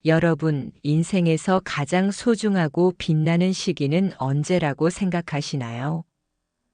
여러분, 인생에서 가장 소중하고 빛나는 시기는 언제라고 생각하시나요?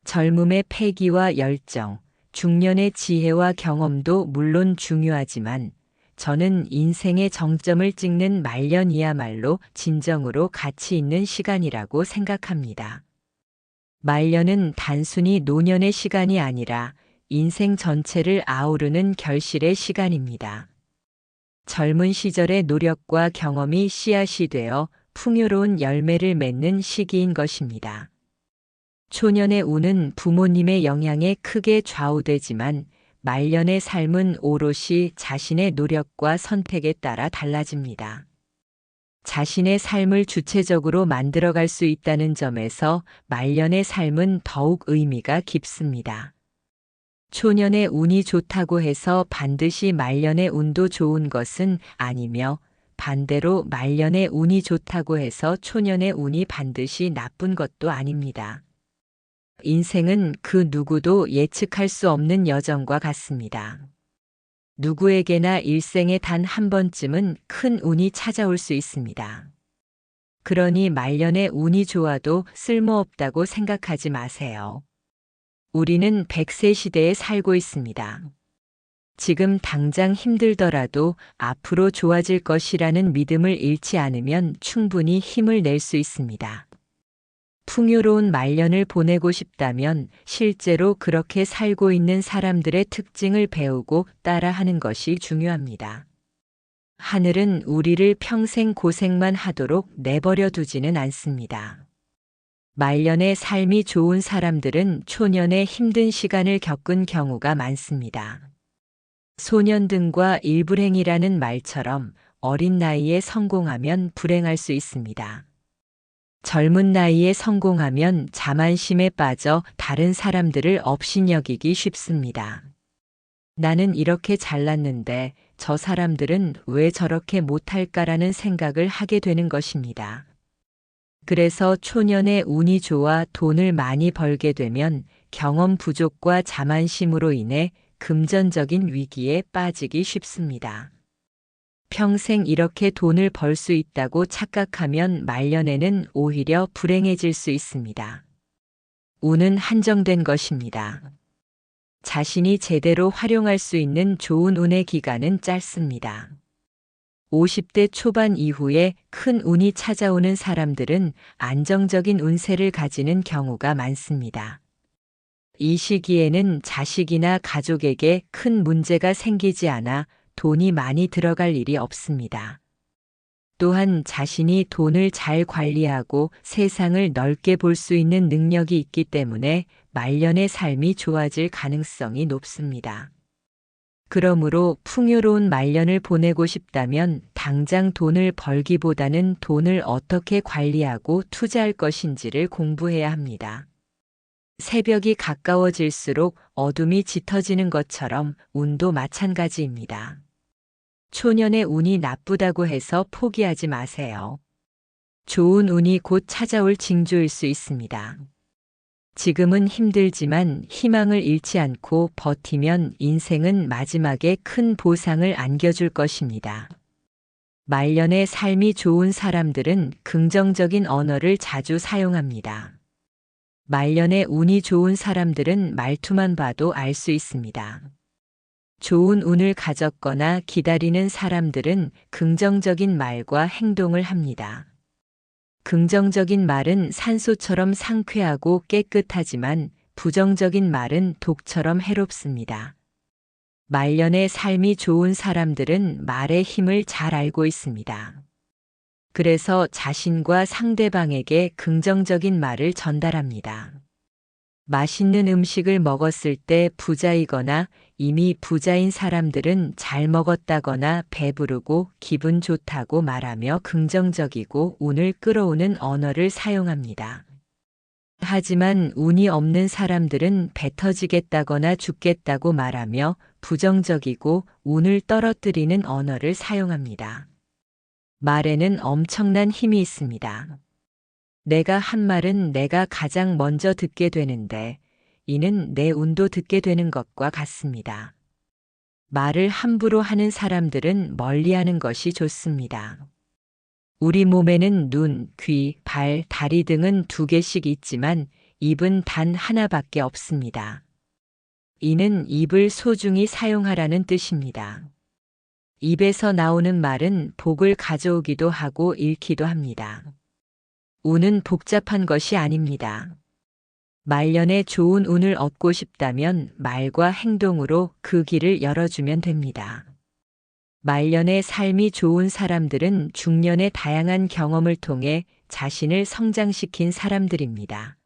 젊음의 패기와 열정, 중년의 지혜와 경험도 물론 중요하지만 저는 인생의 정점을 찍는 말년이야말로 진정으로 가치 있는 시간이라고 생각합니다. 말년은 단순히 노년의 시간이 아니라 인생 전체를 아우르는 결실의 시간입니다. 젊은 시절의 노력과 경험이 씨앗이 되어 풍요로운 열매를 맺는 시기인 것입니다. 초년의 운은 부모님의 영향에 크게 좌우되지만 말년의 삶은 오롯이 자신의 노력과 선택에 따라 달라집니다. 자신의 삶을 주체적으로 만들어갈 수 있다는 점에서 말년의 삶은 더욱 의미가 깊습니다. 초년의 운이 좋다고 해서 반드시 말년의 운도 좋은 것은 아니며 반대로 말년의 운이 좋다고 해서 초년의 운이 반드시 나쁜 것도 아닙니다. 인생은 그 누구도 예측할 수 없는 여정과 같습니다. 누구에게나 일생에 단 한 번쯤은 큰 운이 찾아올 수 있습니다. 그러니 말년에 운이 좋아도 쓸모없다고 생각하지 마세요. 우리는 100세 시대에 살고 있습니다. 지금 당장 힘들더라도 앞으로 좋아질 것이라는 믿음을 잃지 않으면 충분히 힘을 낼 수 있습니다. 풍요로운 말년을 보내고 싶다면 실제로 그렇게 살고 있는 사람들의 특징을 배우고 따라하는 것이 중요합니다. 하늘은 우리를 평생 고생만 하도록 내버려 두지는 않습니다. 말년의 삶이 좋은 사람들은 초년에 힘든 시간을 겪은 경우가 많습니다. 소년등과 일불행이라는 말처럼 어린 나이에 성공하면 불행할 수 있습니다. 젊은 나이에 성공하면 자만심에 빠져 다른 사람들을 업신여기기 쉽습니다. 나는 이렇게 잘났는데 저 사람들은 왜 저렇게 못할까라는 생각을 하게 되는 것입니다. 그래서 초년에 운이 좋아 돈을 많이 벌게 되면 경험 부족과 자만심으로 인해 금전적인 위기에 빠지기 쉽습니다. 평생 이렇게 돈을 벌 수 있다고 착각하면 말년에는 오히려 불행해질 수 있습니다. 운은 한정된 것입니다. 자신이 제대로 활용할 수 있는 좋은 운의 기간은 짧습니다. 50대 초반 이후에 큰 운이 찾아오는 사람들은 안정적인 운세를 가지는 경우가 많습니다. 이 시기에는 자식이나 가족에게 큰 문제가 생기지 않아 돈이 많이 들어갈 일이 없습니다. 또한 자신이 돈을 잘 관리하고 세상을 넓게 볼 수 있는 능력이 있기 때문에 말년의 삶이 좋아질 가능성이 높습니다. 그러므로 풍요로운 말년을 보내고 싶다면 당장 돈을 벌기보다는 돈을 어떻게 관리하고 투자할 것인지를 공부해야 합니다. 새벽이 가까워질수록 어둠이 짙어지는 것처럼 운도 마찬가지입니다. 초년의 운이 나쁘다고 해서 포기하지 마세요. 좋은 운이 곧 찾아올 징조일 수 있습니다. 지금은 힘들지만 희망을 잃지 않고 버티면 인생은 마지막에 큰 보상을 안겨줄 것입니다. 말년의 삶이 좋은 사람들은 긍정적인 언어를 자주 사용합니다. 말년에 운이 좋은 사람들은 말투만 봐도 알 수 있습니다. 좋은 운을 가졌거나 기다리는 사람들은 긍정적인 말과 행동을 합니다. 긍정적인 말은 산소처럼 상쾌하고 깨끗하지만 부정적인 말은 독처럼 해롭습니다. 말년의 삶이 좋은 사람들은 말의 힘을 잘 알고 있습니다. 그래서 자신과 상대방에게 긍정적인 말을 전달합니다. 맛있는 음식을 먹었을 때 부자이거나 이미 부자인 사람들은 잘 먹었다거나 배부르고 기분 좋다고 말하며 긍정적이고 운을 끌어오는 언어를 사용합니다. 하지만 운이 없는 사람들은 배 터지겠다거나 죽겠다고 말하며 부정적이고 운을 떨어뜨리는 언어를 사용합니다. 말에는 엄청난 힘이 있습니다. 내가 한 말은 내가 가장 먼저 듣게 되는데 이는 내 운도 듣게 되는 것과 같습니다. 말을 함부로 하는 사람들은 멀리하는 것이 좋습니다. 우리 몸에는 눈, 귀, 발, 다리 등은 2개씩 있지만 입은 단 하나밖에 없습니다. 이는 입을 소중히 사용하라는 뜻입니다. 입에서 나오는 말은 복을 가져오기도 하고 잃기도 합니다. 운은 복잡한 것이 아닙니다. 말년에 좋은 운을 얻고 싶다면 말과 행동으로 그 길을 열어주면 됩니다. 말년에 삶이 좋은 사람들은 중년의 다양한 경험을 통해 자신을 성장시킨 사람들입니다.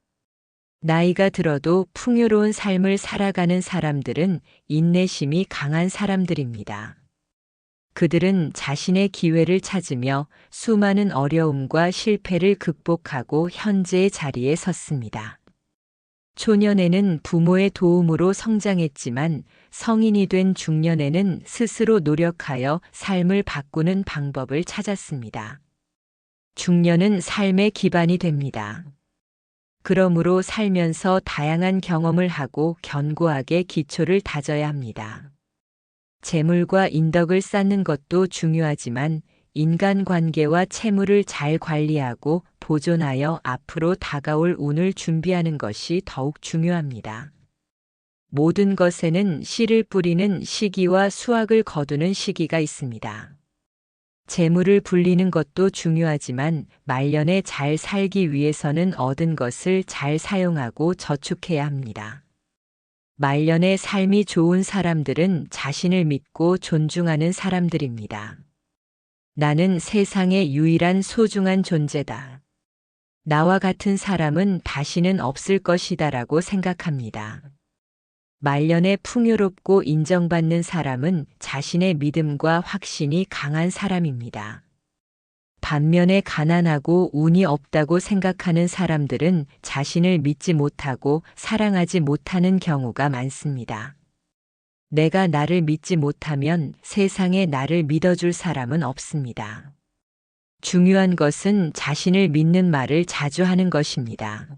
나이가 들어도 풍요로운 삶을 살아가는 사람들은 인내심이 강한 사람들입니다. 그들은 자신의 기회를 찾으며 수많은 어려움과 실패를 극복하고 현재의 자리에 섰습니다. 초년에는 부모의 도움으로 성장했지만 성인이 된 중년에는 스스로 노력하여 삶을 바꾸는 방법을 찾았습니다. 중년은 삶의 기반이 됩니다. 그러므로 살면서 다양한 경험을 하고 견고하게 기초를 다져야 합니다. 재물과 인덕을 쌓는 것도 중요하지만 인간관계와 채무를 잘 관리하고 보존하여 앞으로 다가올 운을 준비하는 것이 더욱 중요합니다. 모든 것에는 씨를 뿌리는 시기와 수확을 거두는 시기가 있습니다. 재물을 불리는 것도 중요하지만 말년에 잘 살기 위해서는 얻은 것을 잘 사용하고 저축해야 합니다. 말년에 삶이 좋은 사람들은 자신을 믿고 존중하는 사람들입니다. 나는 세상의 유일한 소중한 존재다. 나와 같은 사람은 다시는 없을 것이다라고 생각합니다. 말년에 풍요롭고 인정받는 사람은 자신의 믿음과 확신이 강한 사람입니다. 반면에 가난하고 운이 없다고 생각하는 사람들은 자신을 믿지 못하고 사랑하지 못하는 경우가 많습니다. 내가 나를 믿지 못하면 세상에 나를 믿어줄 사람은 없습니다. 중요한 것은 자신을 믿는 말을 자주 하는 것입니다.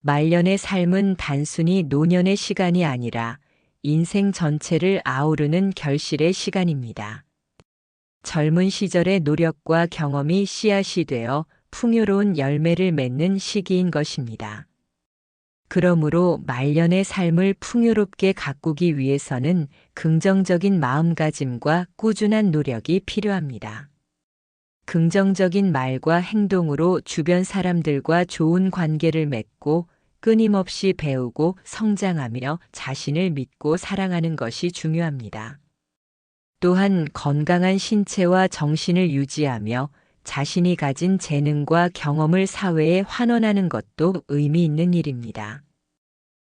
말년의 삶은 단순히 노년의 시간이 아니라 인생 전체를 아우르는 결실의 시간입니다. 젊은 시절의 노력과 경험이 씨앗이 되어 풍요로운 열매를 맺는 시기인 것입니다. 그러므로 말년의 삶을 풍요롭게 가꾸기 위해서는 긍정적인 마음가짐과 꾸준한 노력이 필요합니다. 긍정적인 말과 행동으로 주변 사람들과 좋은 관계를 맺고 끊임없이 배우고 성장하며 자신을 믿고 사랑하는 것이 중요합니다. 또한 건강한 신체와 정신을 유지하며 자신이 가진 재능과 경험을 사회에 환원하는 것도 의미 있는 일입니다.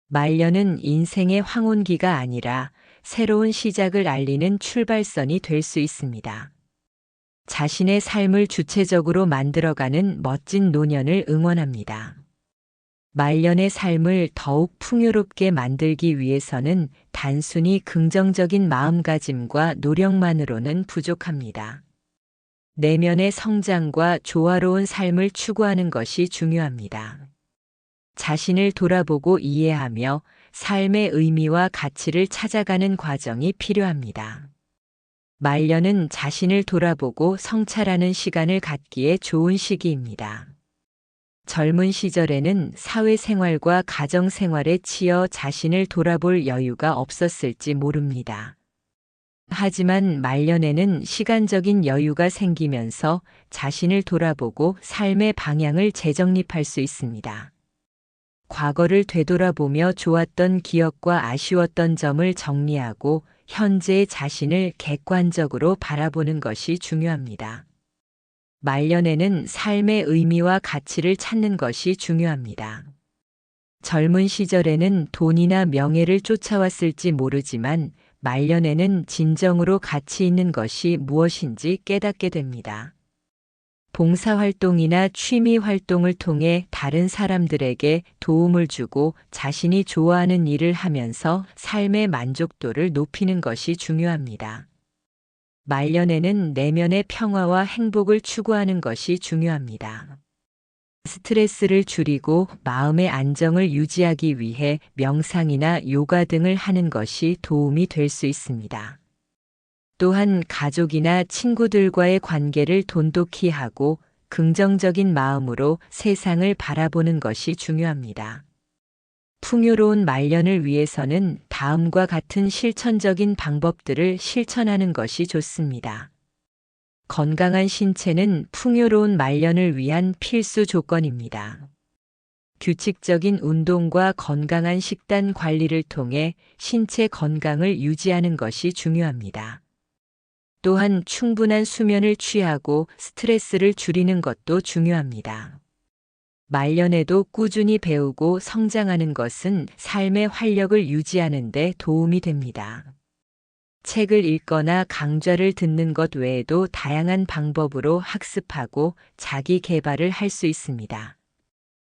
말년은 인생의 황혼기가 아니라 새로운 시작을 알리는 출발선이 될 수 있습니다. 자신의 삶을 주체적으로 만들어가는 멋진 노년을 응원합니다. 말년의 삶을 더욱 풍요롭게 만들기 위해서는 단순히 긍정적인 마음가짐과 노력만으로는 부족합니다. 내면의 성장과 조화로운 삶을 추구하는 것이 중요합니다. 자신을 돌아보고 이해하며 삶의 의미와 가치를 찾아가는 과정이 필요합니다. 말년은 자신을 돌아보고 성찰하는 시간을 갖기에 좋은 시기입니다. 젊은 시절에는 사회생활과 가정생활에 치여 자신을 돌아볼 여유가 없었을지 모릅니다. 하지만 말년에는 시간적인 여유가 생기면서 자신을 돌아보고 삶의 방향을 재정립할 수 있습니다. 과거를 되돌아보며 좋았던 기억과 아쉬웠던 점을 정리하고 현재의 자신을 객관적으로 바라보는 것이 중요합니다. 말년에는 삶의 의미와 가치를 찾는 것이 중요합니다. 젊은 시절에는 돈이나 명예를 쫓아왔을지 모르지만 말년에는 진정으로 가치 있는 것이 무엇인지 깨닫게 됩니다. 봉사활동이나 취미활동을 통해 다른 사람들에게 도움을 주고 자신이 좋아하는 일을 하면서 삶의 만족도를 높이는 것이 중요합니다. 말년에는 내면의 평화와 행복을 추구하는 것이 중요합니다. 스트레스를 줄이고 마음의 안정을 유지하기 위해 명상이나 요가 등을 하는 것이 도움이 될 수 있습니다. 또한 가족이나 친구들과의 관계를 돈독히 하고 긍정적인 마음으로 세상을 바라보는 것이 중요합니다. 풍요로운 말년을 위해서는 다음과 같은 실천적인 방법들을 실천하는 것이 좋습니다. 건강한 신체는 풍요로운 말년을 위한 필수 조건입니다. 규칙적인 운동과 건강한 식단 관리를 통해 신체 건강을 유지하는 것이 중요합니다. 또한 충분한 수면을 취하고 스트레스를 줄이는 것도 중요합니다. 말년에도 꾸준히 배우고 성장하는 것은 삶의 활력을 유지하는 데 도움이 됩니다. 책을 읽거나 강좌를 듣는 것 외에도 다양한 방법으로 학습하고 자기 개발을 할 수 있습니다.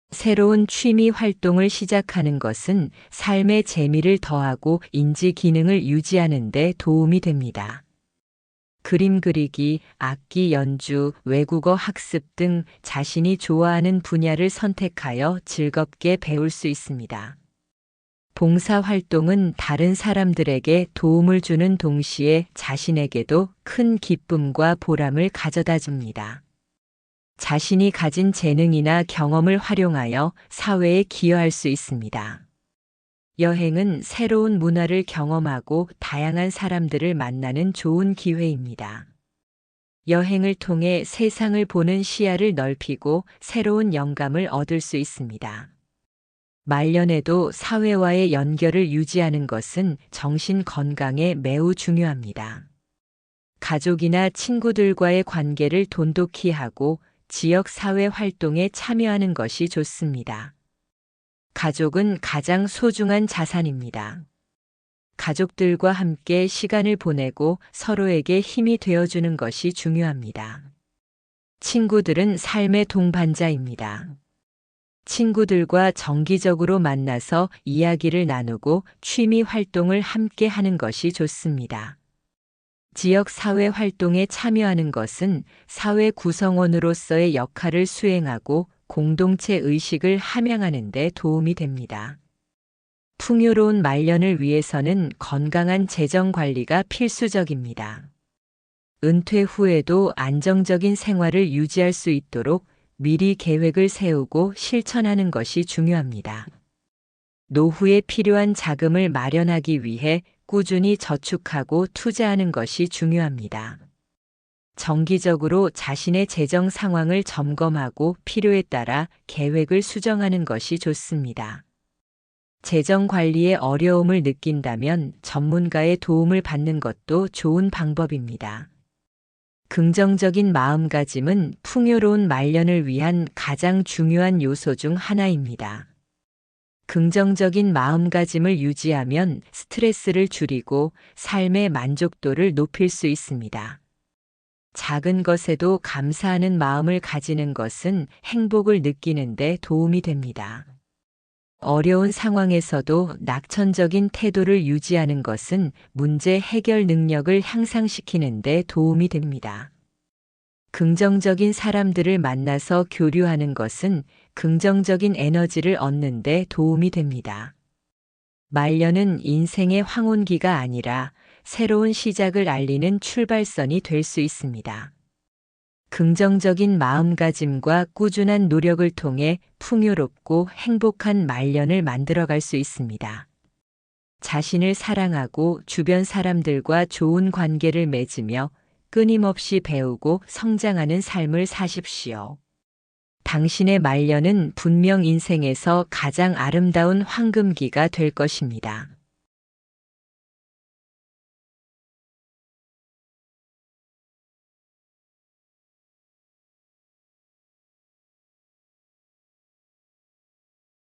새로운 취미 활동을 시작하는 것은 삶의 재미를 더하고 인지 기능을 유지하는 데 도움이 됩니다. 그림 그리기, 악기 연주, 외국어 학습 등 자신이 좋아하는 분야를 선택하여 즐겁게 배울 수 있습니다. 봉사 활동은 다른 사람들에게 도움을 주는 동시에 자신에게도 큰 기쁨과 보람을 가져다 줍니다. 자신이 가진 재능이나 경험을 활용하여 사회에 기여할 수 있습니다. 여행은 새로운 문화를 경험하고 다양한 사람들을 만나는 좋은 기회입니다. 여행을 통해 세상을 보는 시야를 넓히고 새로운 영감을 얻을 수 있습니다. 말년에도 사회와의 연결을 유지하는 것은 정신 건강에 매우 중요합니다. 가족이나 친구들과의 관계를 돈독히 하고 지역 사회 활동에 참여하는 것이 좋습니다. 가족은 가장 소중한 자산입니다. 가족들과 함께 시간을 보내고 서로에게 힘이 되어주는 것이 중요합니다. 친구들은 삶의 동반자입니다. 친구들과 정기적으로 만나서 이야기를 나누고 취미 활동을 함께 하는 것이 좋습니다. 지역 사회 활동에 참여하는 것은 사회 구성원으로서의 역할을 수행하고 공동체 의식을 함양하는 데 도움이 됩니다. 풍요로운 말년을 위해서는 건강한 재정 관리가 필수적입니다. 은퇴 후에도 안정적인 생활을 유지할 수 있도록 미리 계획을 세우고 실천하는 것이 중요합니다. 노후에 필요한 자금을 마련하기 위해 꾸준히 저축하고 투자하는 것이 중요합니다. 정기적으로 자신의 재정 상황을 점검하고 필요에 따라 계획을 수정하는 것이 좋습니다. 재정 관리에 어려움을 느낀다면 전문가의 도움을 받는 것도 좋은 방법입니다. 긍정적인 마음가짐은 풍요로운 말년을 위한 가장 중요한 요소 중 하나입니다. 긍정적인 마음가짐을 유지하면 스트레스를 줄이고 삶의 만족도를 높일 수 있습니다. 작은 것에도 감사하는 마음을 가지는 것은 행복을 느끼는 데 도움이 됩니다. 어려운 상황에서도 낙천적인 태도를 유지하는 것은 문제 해결 능력을 향상시키는 데 도움이 됩니다. 긍정적인 사람들을 만나서 교류하는 것은 긍정적인 에너지를 얻는 데 도움이 됩니다. 말년은 인생의 황혼기가 아니라 새로운 시작을 알리는 출발선이 될 수 있습니다. 긍정적인 마음가짐과 꾸준한 노력을 통해 풍요롭고 행복한 말년을 만들어갈 수 있습니다. 자신을 사랑하고 주변 사람들과 좋은 관계를 맺으며 끊임없이 배우고 성장하는 삶을 사십시오. 당신의 말년은 분명 인생에서 가장 아름다운 황금기가 될 것입니다.